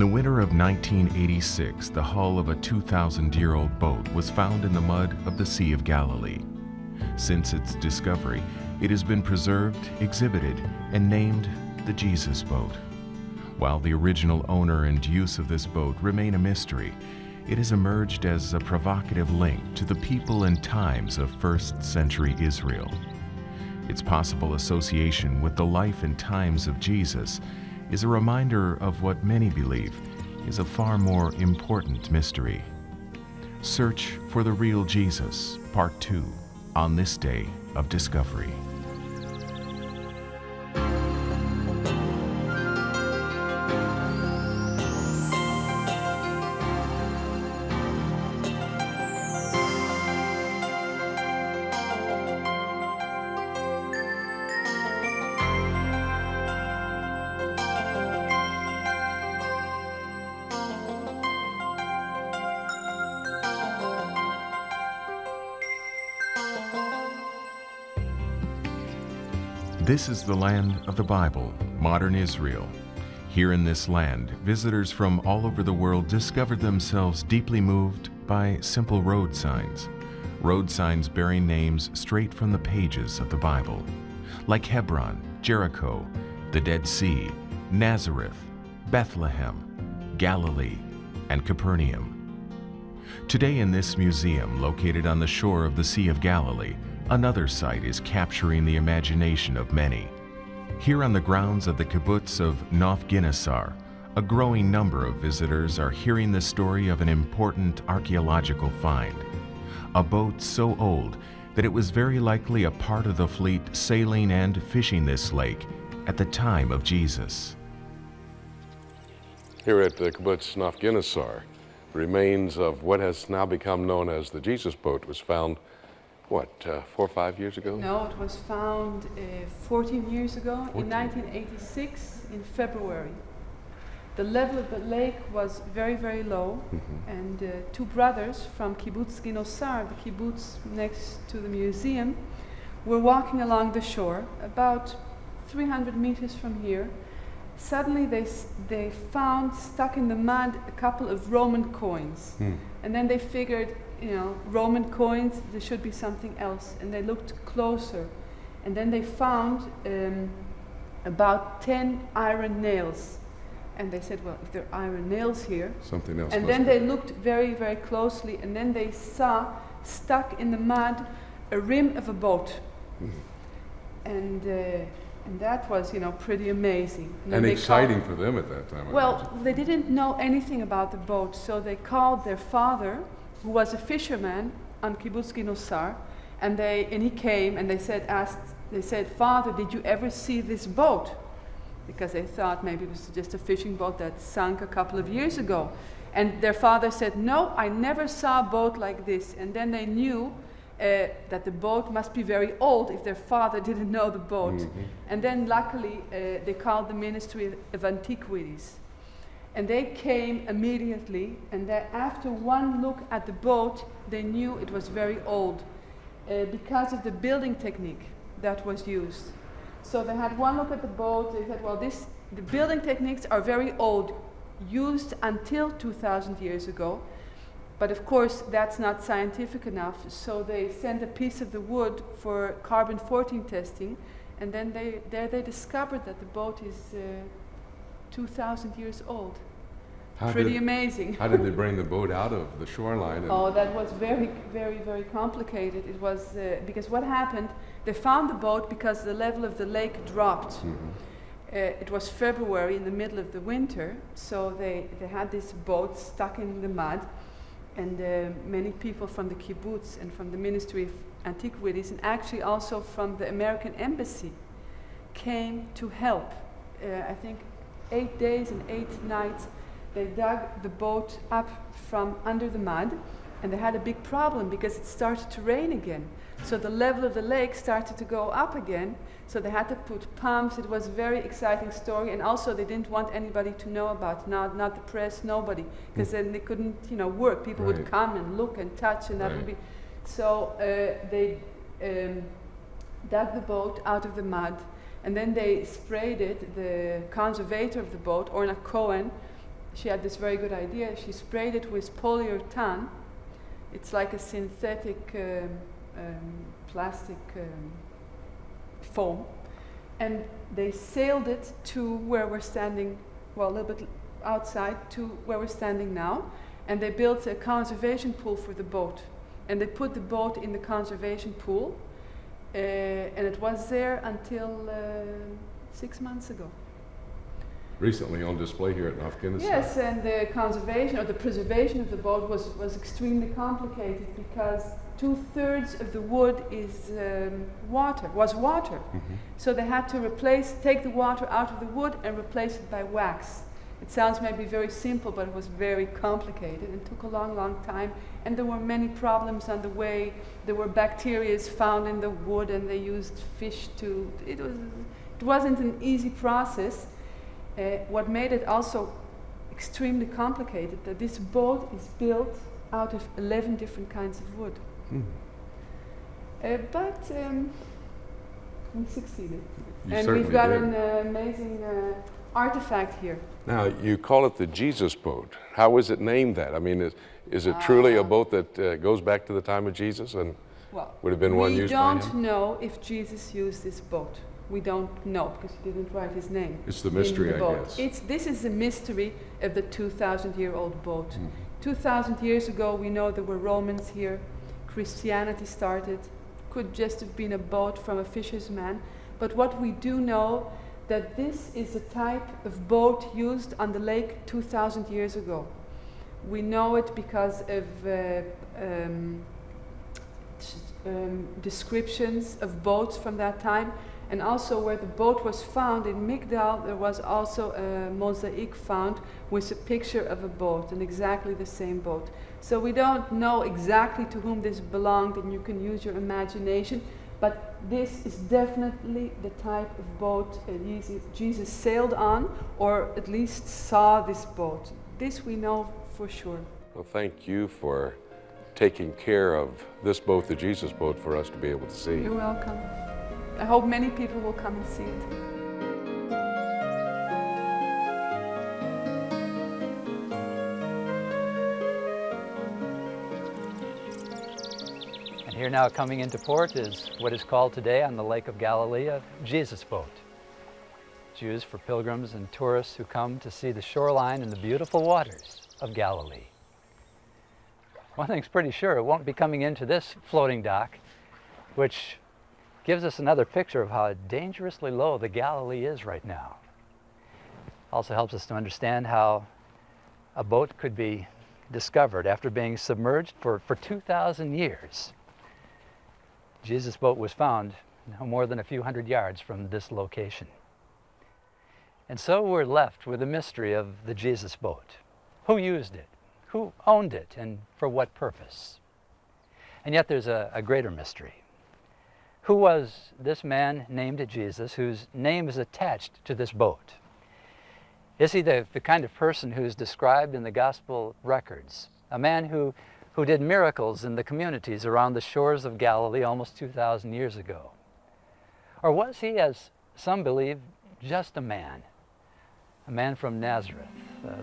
the winter of 1986, the hull of a 2,000-year-old boat was found in the mud of the Sea of Galilee. Since its discovery, it has been preserved, exhibited, and named the Jesus Boat. While the original owner and use of this boat remain a mystery, it has emerged as a provocative link to the people and times of first-century Israel. Its possible association with the life and times of Jesus is a reminder of what many believe is a far more important mystery. Search for the Real Jesus, Part 2, on this day of discovery. This is the land of the Bible, modern Israel. Here in this land, visitors from all over the world discovered themselves deeply moved by simple road signs bearing names straight from the pages of the Bible, like Hebron, Jericho, the Dead Sea, Nazareth, Bethlehem, Galilee, and Capernaum. Today in this museum, located on the shore of the Sea of Galilee, another site is capturing the imagination of many. Here on the grounds of the kibbutz of Nof Ginnesar, a growing number of visitors are hearing the story of an important archaeological find. A boat so old that it was very likely a part of the fleet sailing and fishing this lake at the time of Jesus. Here at the kibbutz Nof Ginnesar, remains of what has now become known as the Jesus Boat was found 4 or 5 years ago? No, it was found 14 years ago, in 1986, in February. The level of the lake was very, very low, and two brothers from kibbutz Ginnosar, the kibbutz next to the museum, were walking along the shore, about 300 meters from here. Suddenly they found, stuck in the mud, a couple of Roman coins. And then they figured, Roman coins, there should be something else. And they looked closer. And then they found about 10 iron nails. And they said, well, if there are iron nails here. Something else. And then they looked very, very closely. And then they saw, stuck in the mud, a rim of a boat. And that was, pretty amazing. And exciting for them at that time. Well, they didn't know anything about the boat, so they called their father, who was a fisherman on kibbutz Ginnosar, and he came and they said, Father, did you ever see this boat? Because they thought maybe it was just a fishing boat that sunk a couple of years ago. And their father said, no, I never saw a boat like this. And then they knew that the boat must be very old if their father didn't know the boat. And then luckily they called the Ministry of Antiquities. And they came immediately, and after one look at the boat, they knew it was very old because of the building technique that was used. So they had one look at the boat, they said, well, the building techniques are very old, used until 2,000 years ago. But of course, that's not scientific enough, so they sent a piece of the wood for carbon-14 testing, and then they discovered that the boat is 2,000 years old. Pretty amazing. How did they bring the boat out of the shoreline? Oh, that was very, very, very complicated. It was because what happened, they found the boat because the level of the lake dropped. It was February, in the middle of the winter, so they had this boat stuck in the mud. And many people from the kibbutz and from the Ministry of Antiquities, and actually also from the American Embassy, came to help. I think 8 days and 8 nights, they dug the boat up from under the mud, and they had a big problem because it started to rain again. So the level of the lake started to go up again, so they had to put pumps. It was a very exciting story, and also they didn't want anybody to know about it, not the press, nobody, because then they couldn't, work. People would come and look and touch, and that would be. So they dug the boat out of the mud, and then they sprayed it. The conservator of the boat, Orna Cohen, she had this very good idea. She sprayed it with polyurethane. It's like a synthetic plastic foam. And they sailed it to where we're standing, well, a little bit outside to where we're standing now. And they built a conservation pool for the boat. And they put the boat in the conservation pool. And it was there until 6 months ago. Recently on display here at Afghanistan. Yes, and the conservation or the preservation of the boat was extremely complicated because 2/3 of the wood is water. Mm-hmm. So they had to take the water out of the wood and replace it by wax. It sounds maybe very simple, but it was very complicated and took a long, long time. And there were many problems on the way. There were bacteria found in the wood, and they used fish to. It wasn't an easy process. What made it also extremely complicated that this boat is built out of 11 different kinds of wood. But we succeeded. And we've got an amazing artifact here. Now, you call it the Jesus boat. How is it named that? I mean, is it truly a boat that goes back to the time of Jesus and would have been one used by him? We don't know if Jesus used this boat. We don't know because he didn't write his name. It's the mystery, I guess. This is the mystery of the 2,000-year-old boat. 2,000 years ago, we know there were Romans here. Christianity started. Could just have been a boat from a fisherman. But what we do know, that this is a type of boat used on the lake 2,000 years ago. We know it because of descriptions of boats from that time. And also where the boat was found in Migdal, there was also a mosaic found with a picture of a boat, and exactly the same boat. So we don't know exactly to whom this belonged, and you can use your imagination, but this is definitely the type of boat Jesus sailed on, or at least saw this boat. This we know for sure. Well, thank you for taking care of this boat, the Jesus boat, for us to be able to see. You're welcome. I hope many people will come and see it. And here now coming into port is what is called today on the Lake of Galilee a Jesus boat. It's used for pilgrims and tourists who come to see the shoreline and the beautiful waters of Galilee. One thing's pretty sure, it won't be coming into this floating dock, which gives us another picture of how dangerously low the Galilee is right now. Also helps us to understand how a boat could be discovered after being submerged for 2,000 years. Jesus' boat was found no more than a few hundred yards from this location. And so we're left with the mystery of the Jesus boat. Who used it? Who owned it? And for what purpose? And yet there's a greater mystery. Who was this man named Jesus whose name is attached to this boat? Is he the kind of person who's described in the gospel records? A man who did miracles in the communities around the shores of Galilee almost 2,000 years ago? Or was he, as some believe, just a man from Nazareth,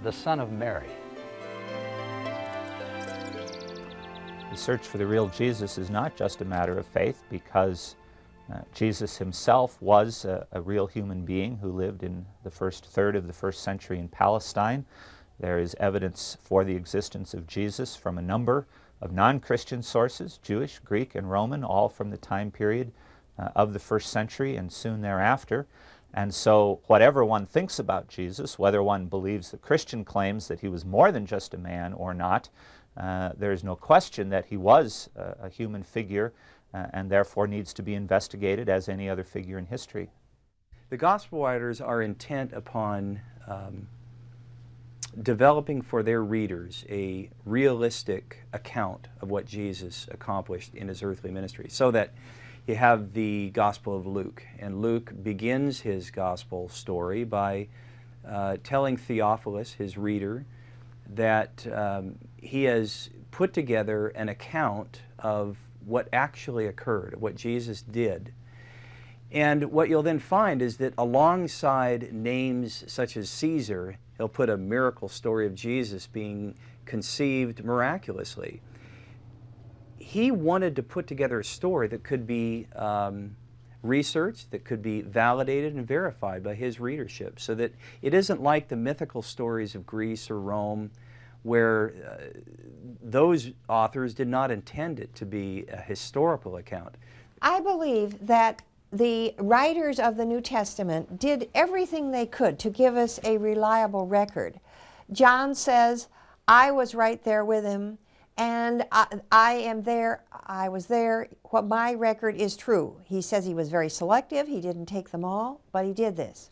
the son of Mary? The search for the real Jesus is not just a matter of faith, because Jesus himself was a real human being who lived in the first third of the first century in Palestine. There is evidence for the existence of Jesus from a number of non-Christian sources, Jewish, Greek, and Roman, all from the time period of the first century and soon thereafter. And so whatever one thinks about Jesus, whether one believes the Christian claims that he was more than just a man or not, there is no question that he was a human figure and therefore needs to be investigated as any other figure in history. The Gospel writers are intent upon developing for their readers a realistic account of what Jesus accomplished in his earthly ministry, so that you have the Gospel of Luke, and Luke begins his Gospel story by telling Theophilus, his reader, that he has put together an account of what actually occurred, what Jesus did. And what you'll then find is that alongside names such as Caesar, he'll put a miracle story of Jesus being conceived miraculously. He wanted to put together a story that could be researched, that could be validated and verified by his readership, so that it isn't like the mythical stories of Greece or Rome, where those authors did not intend it to be a historical account. I believe that the writers of the New Testament did everything they could to give us a reliable record. John says, I was right there with him, and I am there, I was there, what my record is true. He says he was very selective, he didn't take them all, but he did this.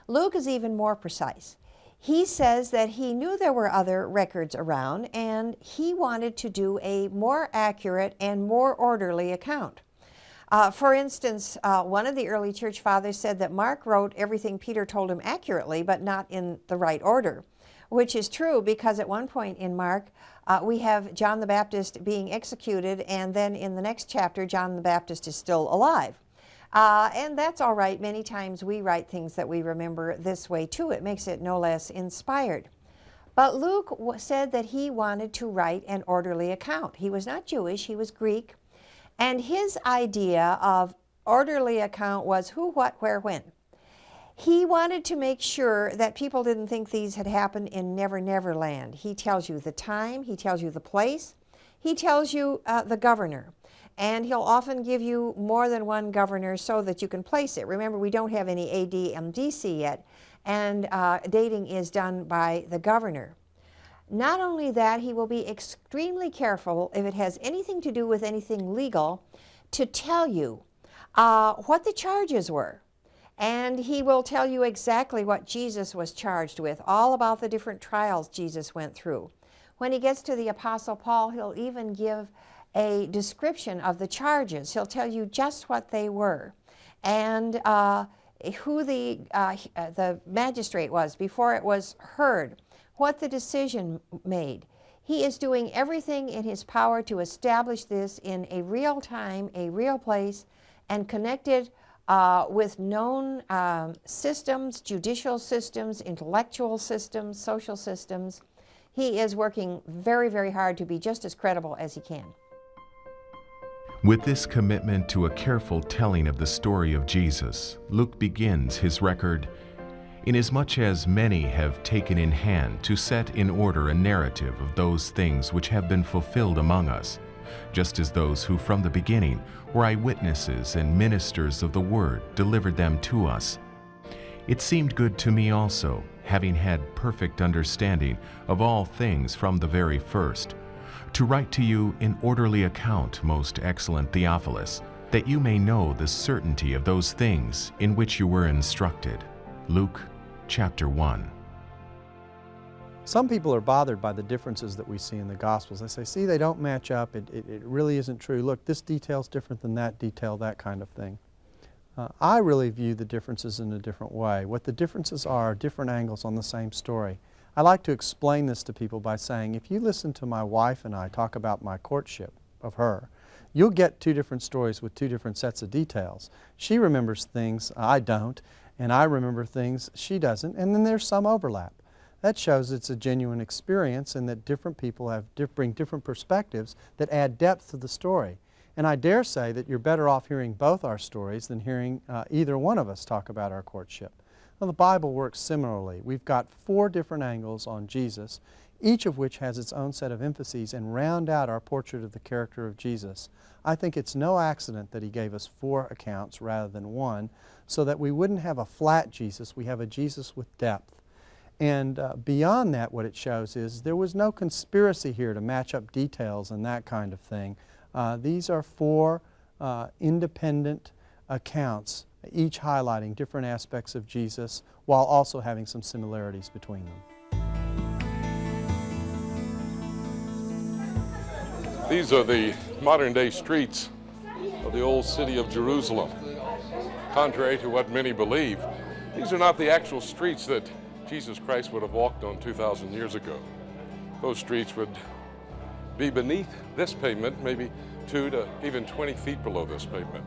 Luke is even more precise. He says that he knew there were other records around, and he wanted to do a more accurate and more orderly account. For instance, one of the early church fathers said that Mark wrote everything Peter told him accurately, but not in the right order, which is true because at one point in Mark, we have John the Baptist being executed, and then in the next chapter, John the Baptist is still alive. And that's all right. Many times we write things that we remember this way too. It makes it no less inspired. But Luke said that he wanted to write an orderly account. He was not Jewish, he was Greek. And his idea of orderly account was who, what, where, when. He wanted to make sure that people didn't think these had happened in Never Never Land. He tells you the time, he tells you the place, he tells you the governor. And he'll often give you more than one governor so that you can place it. Remember, we don't have any AD and DC yet, and dating is done by the governor. Not only that, he will be extremely careful, if it has anything to do with anything legal, to tell you what the charges were. And he will tell you exactly what Jesus was charged with, all about the different trials Jesus went through. When he gets to the Apostle Paul, he'll even give a description of the charges. He'll tell you just what they were and who the magistrate was before it was heard, what the decision made. He is doing everything in his power to establish this in a real time, a real place, and connected with known systems, judicial systems, intellectual systems, social systems. He is working very, very hard to be just as credible as he can. With this commitment to a careful telling of the story of Jesus, Luke begins his record, "Inasmuch as many have taken in hand to set in order a narrative of those things which have been fulfilled among us, just as those who from the beginning were eyewitnesses and ministers of the word delivered them to us. It seemed good to me also, having had perfect understanding of all things from the very first, to write to you in orderly account, most excellent Theophilus, that you may know the certainty of those things in which you were instructed." Luke chapter 1. Some people are bothered by the differences that we see in the Gospels. They say, see, they don't match up, it really isn't true. Look, this detail's different than that detail, that kind of thing. I really view the differences in a different way. What the differences are different angles on the same story. I like to explain this to people by saying, if you listen to my wife and I talk about my courtship of her, you'll get two different stories with two different sets of details. She remembers things I don't, and I remember things she doesn't, and then there's some overlap. That shows it's a genuine experience and that different people bring different perspectives that add depth to the story. And I dare say that you're better off hearing both our stories than hearing either one of us talk about our courtship. Well, the Bible works similarly. We've got 4 different angles on Jesus, each of which has its own set of emphases and round out our portrait of the character of Jesus. I think it's no accident that he gave us 4 accounts rather than 1, so that we wouldn't have a flat Jesus, we have a Jesus with depth. And beyond that, what it shows is there was no conspiracy here to match up details and that kind of thing. These are 4 independent accounts, each highlighting different aspects of Jesus while also having some similarities between them. These are the modern-day streets of the old city of Jerusalem. Contrary to what many believe, these are not the actual streets that Jesus Christ would have walked on 2,000 years ago. Those streets would be beneath this pavement, maybe 2 to even 20 feet below this pavement.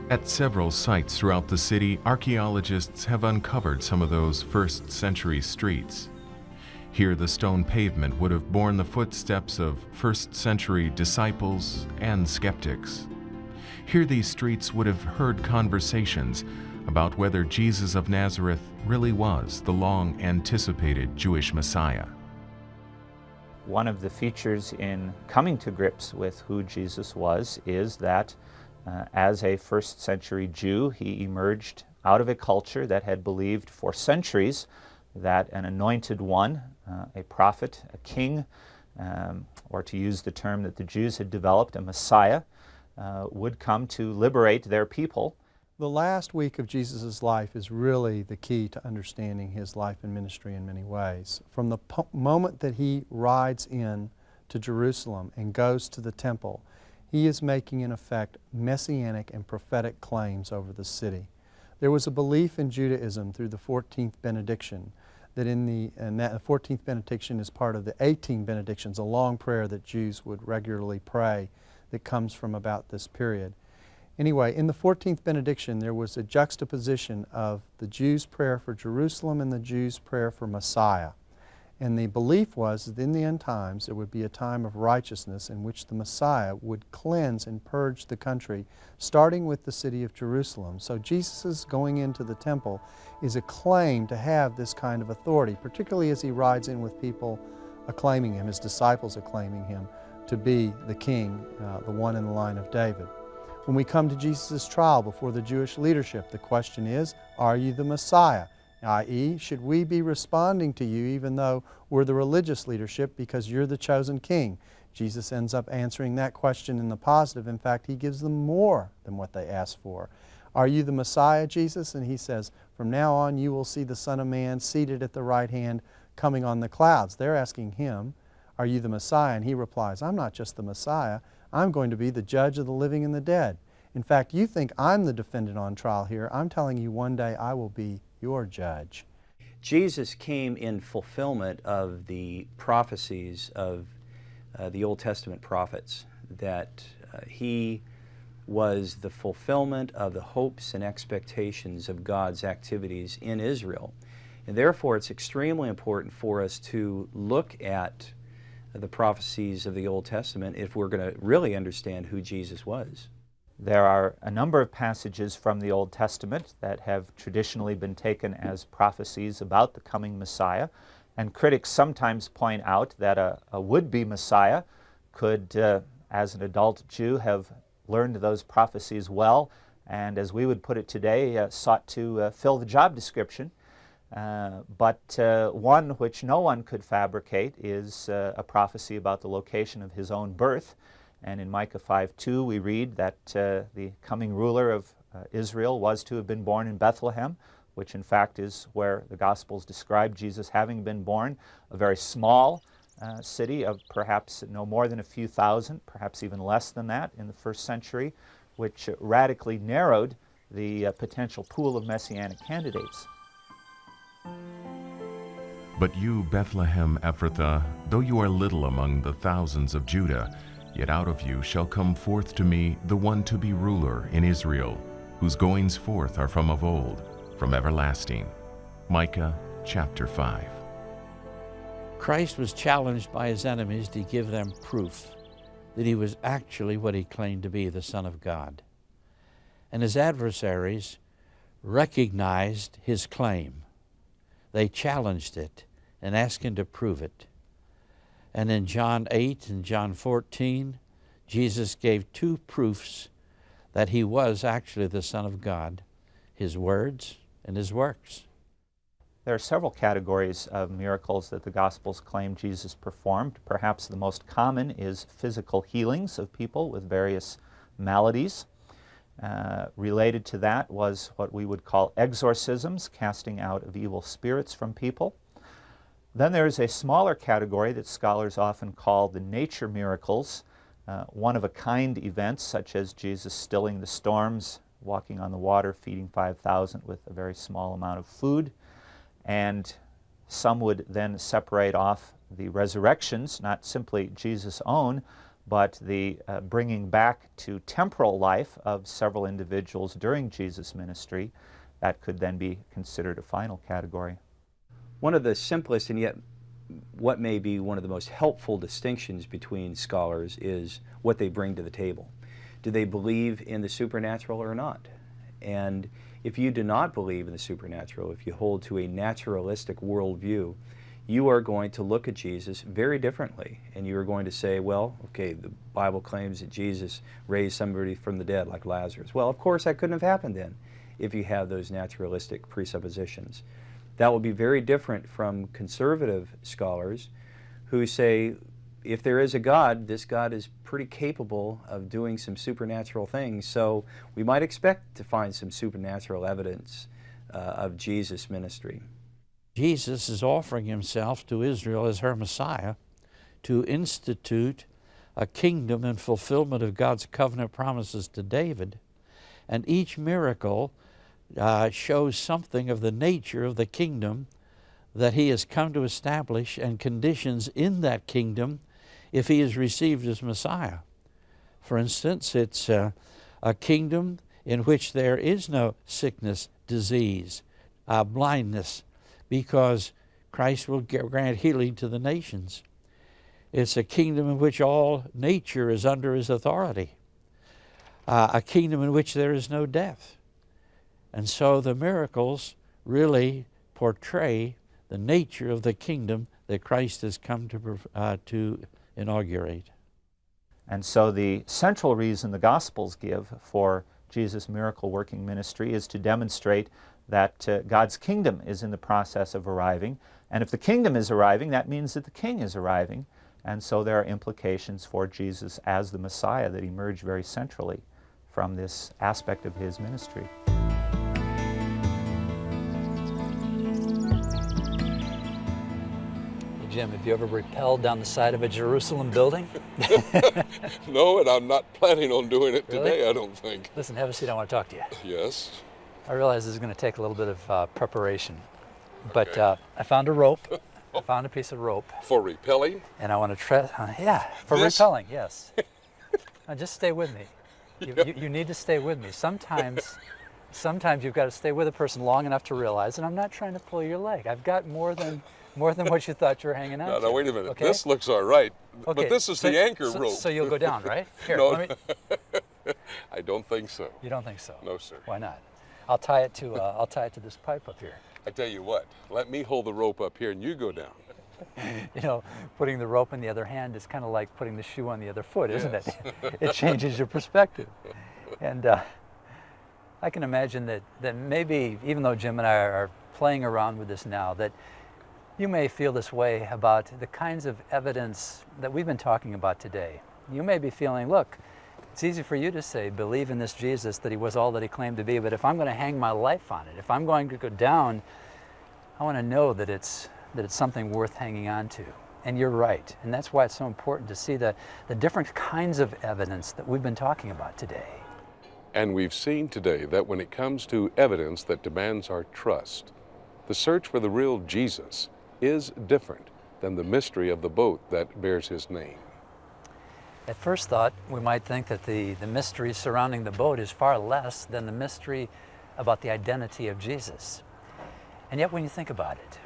At several sites throughout the city, archaeologists have uncovered some of those first-century streets. Here, the stone pavement would have borne the footsteps of first-century disciples and skeptics. Here, these streets would have heard conversations about whether Jesus of Nazareth really was the long-anticipated Jewish Messiah. One of the features in coming to grips with who Jesus was is that as a first-century Jew, he emerged out of a culture that had believed for centuries that an anointed one, a prophet, a king, or to use the term that the Jews had developed, a Messiah, would come to liberate their people. The last week of Jesus' life is really the key to understanding his life and ministry in many ways. From the moment that he rides in to Jerusalem and goes to the temple, he is making, in effect, messianic and prophetic claims over the city. There was a belief in Judaism through the 14th benediction that the 14th benediction is part of the 18 benedictions, a long prayer that Jews would regularly pray that comes from about this period. Anyway, in the 14th benediction, there was a juxtaposition of the Jews' prayer for Jerusalem and the Jews' prayer for Messiah. And the belief was that in the end times there would be a time of righteousness in which the Messiah would cleanse and purge the country, starting with the city of Jerusalem. So Jesus' going into the temple is a claim to have this kind of authority, particularly as he rides in with people acclaiming him, his disciples acclaiming him to be the king, the one in the line of David. When we come to Jesus' trial before the Jewish leadership, the question is, are you the Messiah? I.e., should we be responding to you even though we're the religious leadership because you're the chosen king? Jesus ends up answering that question in the positive. In fact, he gives them more than what they asked for. Are you the Messiah, Jesus? And he says, from now on you will see the Son of Man seated at the right hand coming on the clouds. They're asking him, are you the Messiah? And he replies, I'm not just the Messiah. I'm going to be the judge of the living and the dead. In fact, you think I'm the defendant on trial here. I'm telling you one day I will be your judge. Jesus came in fulfillment of the prophecies of the Old Testament prophets, that he was the fulfillment of the hopes and expectations of God's activities in Israel. And therefore, it's extremely important for us to look at the prophecies of the Old Testament if we're going to really understand who Jesus was. There are a number of passages from the Old Testament that have traditionally been taken as prophecies about the coming Messiah, and critics sometimes point out that a would-be Messiah could, as an adult Jew, have learned those prophecies well, and as we would put it today, sought to fill the job description. But one which no one could fabricate is a prophecy about the location of his own birth. And in Micah 5:2 we read that the coming ruler of Israel was to have been born in Bethlehem, which in fact is where the Gospels describe Jesus having been born, a very small city of perhaps no more than a few thousand, perhaps even less than that in the first century, which radically narrowed the potential pool of messianic candidates. But you, Bethlehem Ephrathah, though you are little among the thousands of Judah, yet out of you shall come forth to me the one to be ruler in Israel, whose goings forth are from of old, from everlasting. Micah chapter 5. Christ was challenged by his enemies to give them proof that he was actually what he claimed to be, the Son of God. And his adversaries recognized his claim. They challenged it and asked him to prove it. And in John 8 and John 14, Jesus gave two proofs that he was actually the Son of God, his words and his works. There are several categories of miracles that the Gospels claim Jesus performed. Perhaps the most common is physical healings of people with various maladies. Related to that was what we would call exorcisms, casting out of evil spirits from people. Then there is a smaller category that scholars often call the nature miracles, one-of-a-kind events such as Jesus stilling the storms, walking on the water, feeding 5,000 with a very small amount of food. And some would then separate off the resurrections, not simply Jesus' own, but the bringing back to temporal life of several individuals during Jesus' ministry, that could then be considered a final category. One of the simplest and yet what may be one of the most helpful distinctions between scholars is what they bring to the table. Do they believe in the supernatural or not? And if you do not believe in the supernatural, if you hold to a naturalistic worldview, you are going to look at Jesus very differently. And you are going to say, well, okay, the Bible claims that Jesus raised somebody from the dead like Lazarus. Well, of course, that couldn't have happened then if you have those naturalistic presuppositions. That will be very different from conservative scholars who say, if there is a God, this God is pretty capable of doing some supernatural things, so we might expect to find some supernatural evidence of Jesus' ministry. Jesus is offering himself to Israel as her Messiah to institute a kingdom in fulfillment of God's covenant promises to David, and each miracle shows something of the nature of the kingdom that he has come to establish and conditions in that kingdom if he is received as Messiah. For instance, it's a kingdom in which there is no sickness, disease, blindness, because Christ will grant healing to the nations. It's a kingdom in which all nature is under his authority, a kingdom in which there is no death. And so the miracles really portray the nature of the kingdom that Christ has come to inaugurate. And so the central reason the Gospels give for Jesus' miracle-working ministry is to demonstrate that God's kingdom is in the process of arriving. And if the kingdom is arriving, that means that the king is arriving. And so there are implications for Jesus as the Messiah that emerge very centrally from this aspect of his ministry. Jim, have you ever rappelled down the side of a Jerusalem building? No, and I'm not planning on doing it Really? today, I don't think. Listen, have a seat, I want to talk to you. Yes. I realize this is going to take a little bit of preparation, but Okay. I found a rope. I found a piece of rope, For repelling? and I want to try, for This? repelling, yes. Now just stay with me. You need to stay with me. Sometimes you've got to stay with a person long enough to realize, and I'm not trying to pull your leg. I've got more than what you thought you were hanging on to. No, wait a minute. Okay? This looks all right, Okay, but this is so- the anchor so- rope. So you'll go down, right? Here, No. let me. I don't think so. You don't think so? No, sir. Why not? I'll tie it to this pipe up here. I tell you what, let me hold the rope up here and you go down. You know, putting the rope in the other hand is kind of like putting the shoe on the other foot, isn't Yes. it? It changes your perspective. And I can imagine that maybe, even though Jim and I are playing around with this now, that you may feel this way about the kinds of evidence that we've been talking about today. You may be feeling, look, it's easy for you to say, believe in this Jesus, that he was all that he claimed to be, but if I'm going to hang my life on it, if I'm going to go down, I want to know that it's something worth hanging on to. And you're right. And that's why it's so important to see the different kinds of evidence that we've been talking about today. And we've seen today that when it comes to evidence that demands our trust, the search for the real Jesus is different than the mystery of the boat that bears his name. At first thought, we might think that the mystery surrounding the boat is far less than the mystery about the identity of Jesus. And yet when you think about it,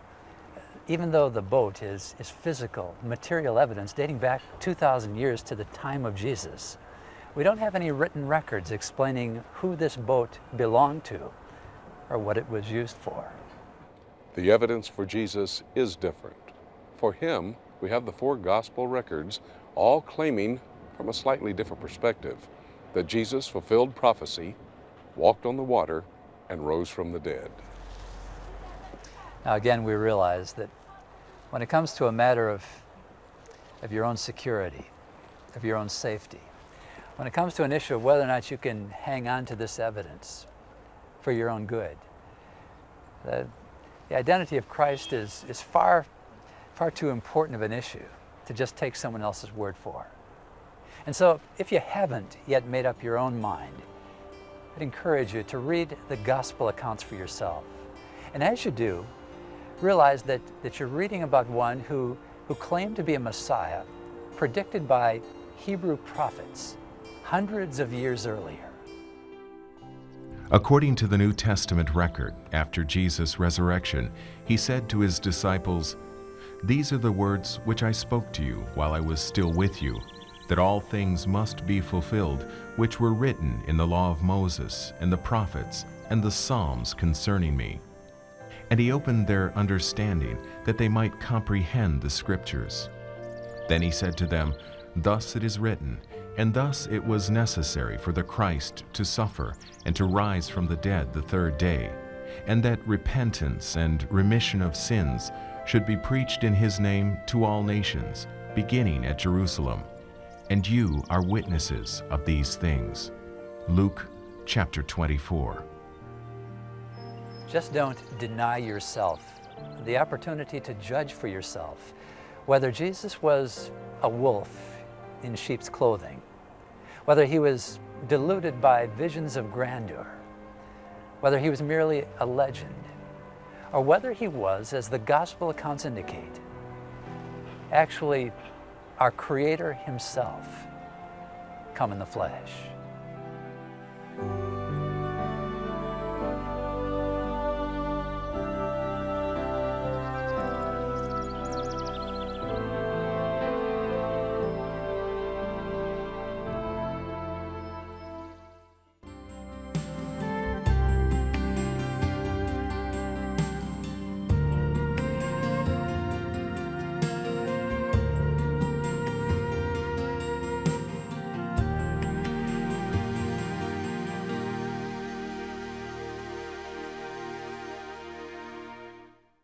even though the boat is physical, material evidence dating back 2,000 years to the time of Jesus, we don't have any written records explaining who this boat belonged to or what it was used for. The evidence for Jesus is different. For him, we have the 4 gospel records, all claiming, from a slightly different perspective, that Jesus fulfilled prophecy, walked on the water, and rose from the dead. Now again, we realize that when it comes to a matter of your own security, of your own safety, when it comes to an issue of whether or not you can hang on to this evidence for your own good, the identity of Christ is far too important of an issue to just take someone else's word for. And so if you haven't yet made up your own mind, I'd encourage you to read the gospel accounts for yourself. And as you do, realize that you're reading about one who claimed to be a Messiah, predicted by Hebrew prophets hundreds of years earlier. According to the New Testament record, after Jesus' resurrection, he said to his disciples, "These are the words which I spoke to you while I was still with you, that all things must be fulfilled, which were written in the law of Moses and the prophets and the Psalms concerning me." And he opened their understanding, that they might comprehend the Scriptures. Then he said to them, "Thus it is written, and thus it was necessary for the Christ to suffer and to rise from the dead the third day, and that repentance and remission of sins should be preached in his name to all nations, beginning at Jerusalem. And you are witnesses of these things." Luke chapter 24. Just don't deny yourself the opportunity to judge for yourself whether Jesus was a wolf in sheep's clothing, whether he was deluded by visions of grandeur, whether he was merely a legend, or whether he was, as the gospel accounts indicate, actually our Creator himself come in the flesh.